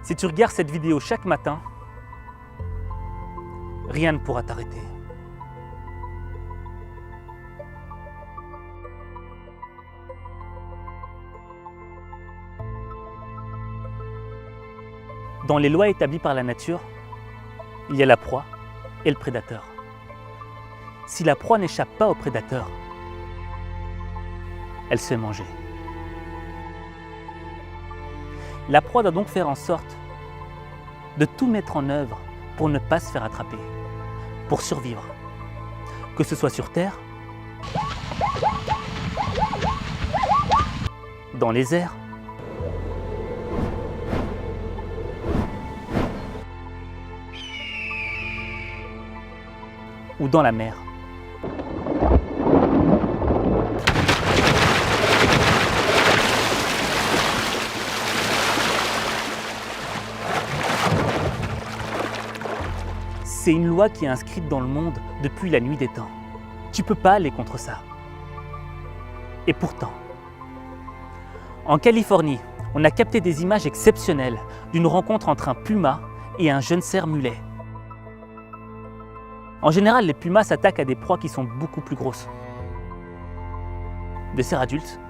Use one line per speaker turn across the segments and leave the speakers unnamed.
Si tu regardes cette vidéo chaque matin, rien ne pourra t'arrêter. Dans les lois établies par la nature, il y a la proie et le prédateur. Si la proie n'échappe pas au prédateur, elle se fait manger. La proie doit donc faire en sorte de tout mettre en œuvre pour ne pas se faire attraper, pour survivre, que ce soit sur terre, dans les airs, ou dans la mer. C'est une loi qui est inscrite dans le monde depuis la nuit des temps. Tu ne peux pas aller contre ça. Et pourtant, en Californie, on a capté des images exceptionnelles d'une rencontre entre un puma et un jeune cerf mulet. En général, les pumas s'attaquent à des proies qui sont beaucoup plus grosses. Des cerfs adultes,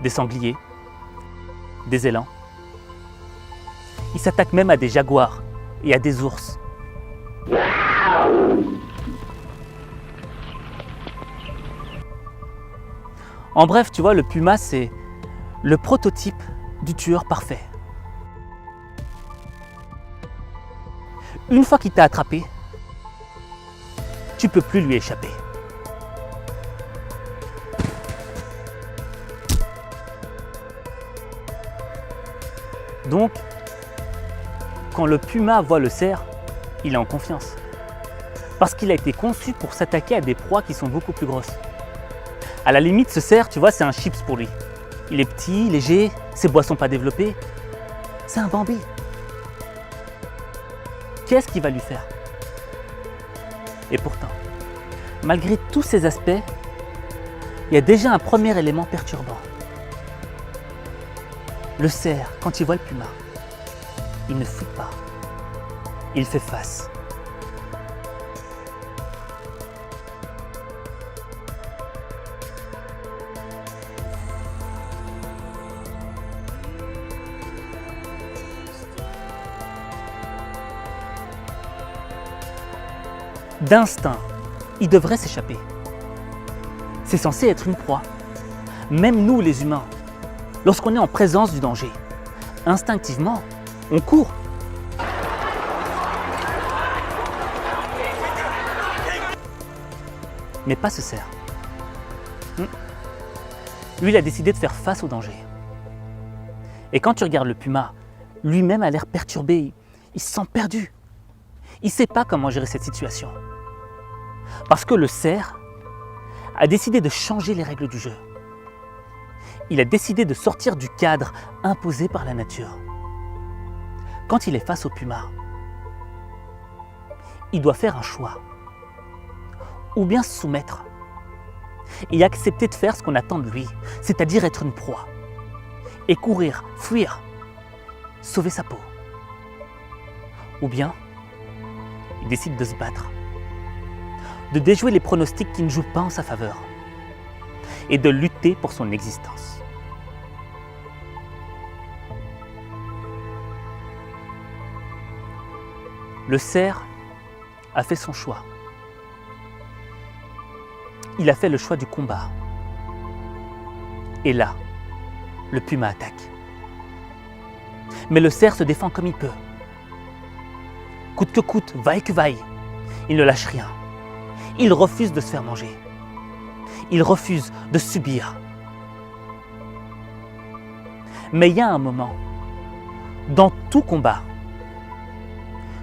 des sangliers, des élans. Ils s'attaquent même à des jaguars et à des ours. En bref, tu vois, le puma, c'est le prototype du tueur parfait. Une fois qu'il t'a attrapé, tu ne peux plus lui échapper. Donc, quand le puma voit le cerf, il est en confiance. Parce qu'il a été conçu pour s'attaquer à des proies qui sont beaucoup plus grosses. À la limite, ce cerf, tu vois, c'est un chips pour lui. Il est petit, léger, ses bois sont pas développés. C'est un Bambi. Qu'est-ce qu'il va lui faire? Et pourtant, malgré tous ces aspects, il y a déjà un premier élément perturbant. Le cerf, quand il voit le puma, il ne fuit pas, il fait face. D'instinct, il devrait s'échapper. C'est censé être une proie. Même nous, les humains, lorsqu'on est en présence du danger, instinctivement, on court. Mais pas ce cerf. Lui, il a décidé de faire face au danger. Et quand tu regardes le puma, lui-même a l'air perturbé, il se sent perdu. Il ne sait pas comment gérer cette situation. Parce que le cerf a décidé de changer les règles du jeu. Il a décidé de sortir du cadre imposé par la nature. Quand il est face au puma, il doit faire un choix. Ou bien se soumettre et accepter de faire ce qu'on attend de lui, c'est-à-dire être une proie. Et courir, fuir, sauver sa peau. Ou bien, il décide de se battre, de déjouer les pronostics qui ne jouent pas en sa faveur et de lutter pour son existence. Le cerf a fait son choix. Il a fait le choix du combat. Et là, le puma attaque. Mais le cerf se défend comme il peut. Coûte que coûte, vaille que vaille, il ne lâche rien. Il refuse de se faire manger. Il refuse de subir. Mais il y a un moment, dans tout combat,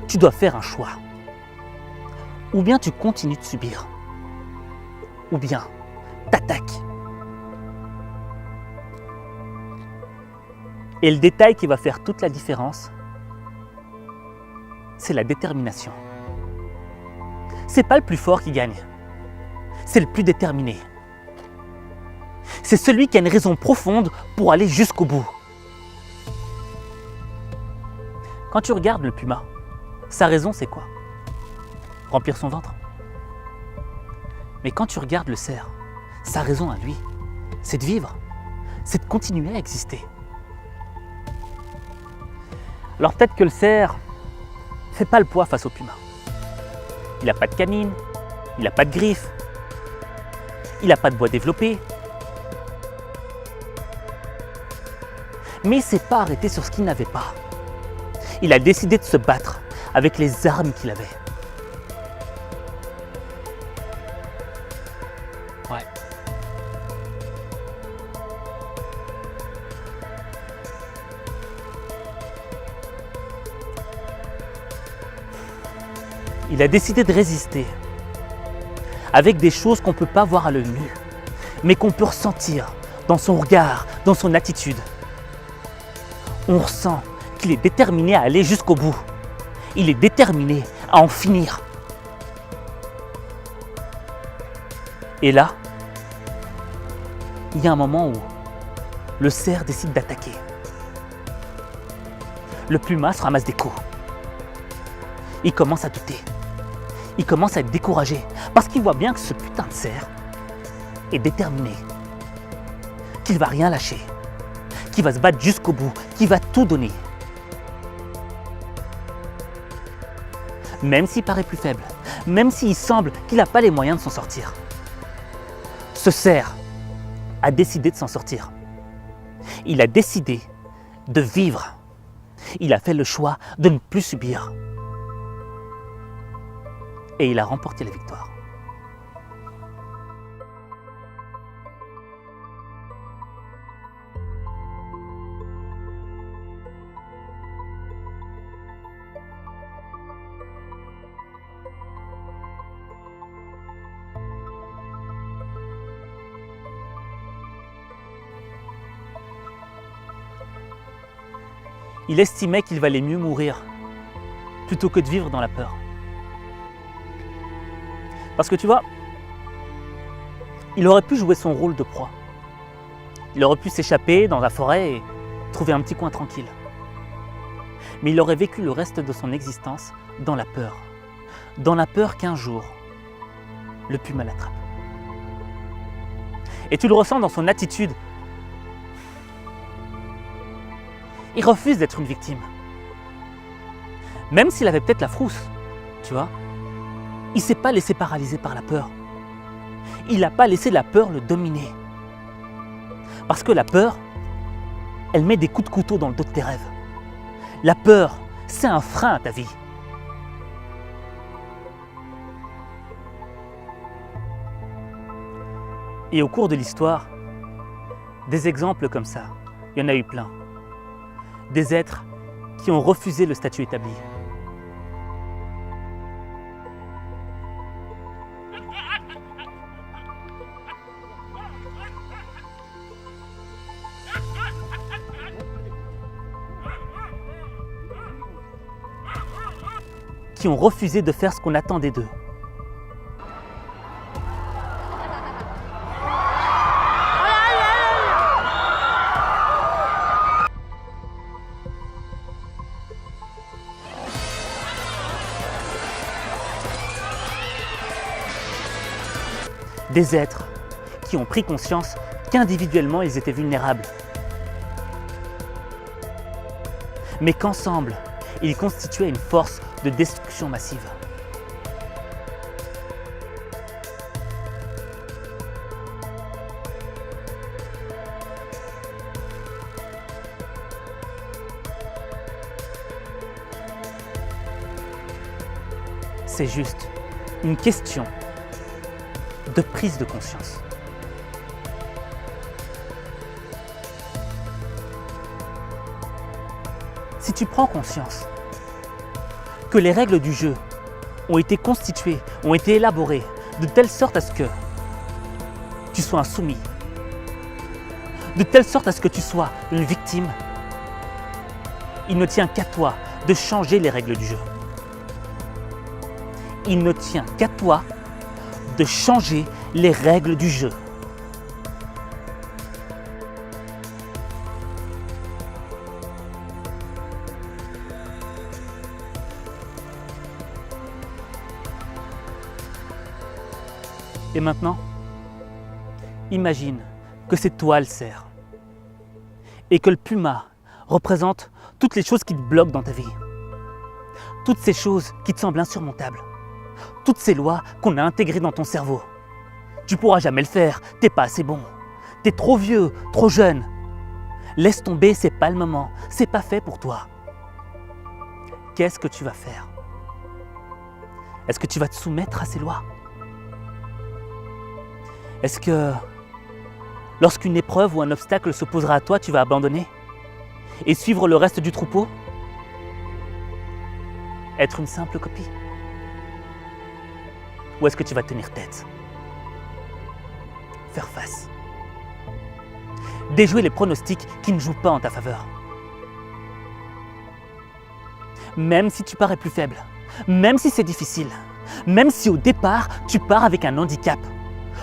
tu dois faire un choix. Ou bien tu continues de subir, ou bien t'attaques. Et le détail qui va faire toute la différence, c'est la détermination. C'est pas le plus fort qui gagne, c'est le plus déterminé. C'est celui qui a une raison profonde pour aller jusqu'au bout. Quand tu regardes le puma, sa raison c'est quoi? Remplir son ventre. Mais quand tu regardes le cerf, sa raison à lui, c'est de vivre, c'est de continuer à exister. Alors peut-être que le cerf ne fait pas le poids face au puma. Il n'a pas de canine, il n'a pas de griffes, il n'a pas de bois développé. Mais il ne s'est pas arrêté sur ce qu'il n'avait pas. Il a décidé de se battre avec les armes qu'il avait. Ouais. Il a décidé de résister avec des choses qu'on ne peut pas voir à l'œil nu, mais qu'on peut ressentir dans son regard, dans son attitude. On ressent qu'il est déterminé à aller jusqu'au bout. Il est déterminé à en finir. Et là, il y a un moment où le cerf décide d'attaquer. Le puma se ramasse des coups. Il commence à douter. Il commence à être découragé parce qu'il voit bien que ce putain de cerf est déterminé, qu'il va rien lâcher, qu'il va se battre jusqu'au bout, qu'il va tout donner. Même s'il paraît plus faible, même s'il semble qu'il n'a pas les moyens de s'en sortir. Ce cerf a décidé de s'en sortir. Il a décidé de vivre. Il a fait le choix de ne plus subir. Et il a remporté la victoire. Il estimait qu'il valait mieux mourir plutôt que de vivre dans la peur. Parce que tu vois, il aurait pu jouer son rôle de proie. Il aurait pu s'échapper dans la forêt et trouver un petit coin tranquille. Mais il aurait vécu le reste de son existence dans la peur. Dans la peur qu'un jour, le puma l'attrape. Et tu le ressens dans son attitude. Il refuse d'être une victime. Même s'il avait peut-être la frousse, tu vois. Il ne s'est pas laissé paralyser par la peur. Il n'a pas laissé la peur le dominer. Parce que la peur, elle met des coups de couteau dans le dos de tes rêves. La peur, c'est un frein à ta vie. Et au cours de l'histoire, des exemples comme ça, il y en a eu plein. Des êtres qui ont refusé le statut établi. Qui ont refusé de faire ce qu'on attendait d'eux. Des êtres qui ont pris conscience qu'individuellement ils étaient vulnérables, mais qu'ensemble, ils constituaient une force de destruction massive. C'est juste une question de prise de conscience. Si tu prends conscience que les règles du jeu ont été constituées, ont été élaborées de telle sorte à ce que tu sois un soumis, de telle sorte à ce que tu sois une victime, il ne tient qu'à toi de changer les règles du jeu. Il ne tient qu'à toi de changer les règles du jeu. Et maintenant, imagine que c'est toi le cerf et que le puma représente toutes les choses qui te bloquent dans ta vie. Toutes ces choses qui te semblent insurmontables. Toutes ces lois qu'on a intégrées dans ton cerveau. Tu pourras jamais le faire, t'es pas assez bon. T'es trop vieux, trop jeune. Laisse tomber, c'est pas le moment, c'est pas fait pour toi. Qu'est-ce que tu vas faire? Est-ce que tu vas te soumettre à ces lois? Est-ce que lorsqu'une épreuve ou un obstacle s'opposera à toi, tu vas abandonner et suivre le reste du troupeau? Être une simple copie? Ou est-ce que tu vas tenir tête? Faire face? Déjouer les pronostics qui ne jouent pas en ta faveur? Même si tu parais plus faible, même si c'est difficile, même si au départ tu pars avec un handicap,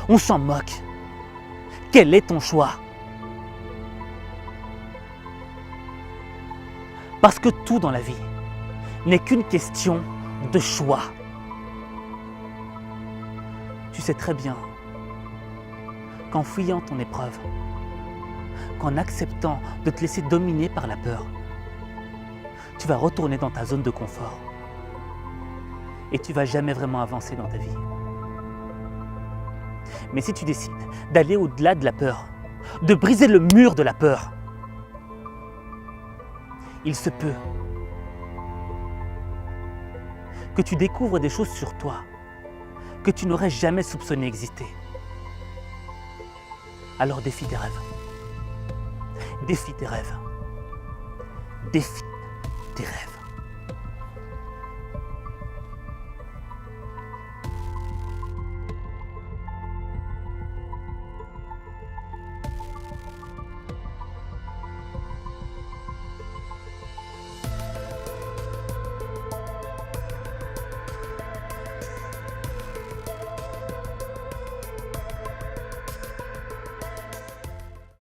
on s'en moque. Quel est ton choix? Parce que tout dans la vie n'est qu'une question de choix. Tu sais très bien qu'en fuyant ton épreuve, qu'en acceptant de te laisser dominer par la peur, tu vas retourner dans ta zone de confort et tu vas jamais vraiment avancer dans ta vie. Mais si tu décides d'aller au-delà de la peur, de briser le mur de la peur, il se peut que tu découvres des choses sur toi que tu n'aurais jamais soupçonné exister. Alors défie tes rêves. Défie tes rêves. Défie tes rêves.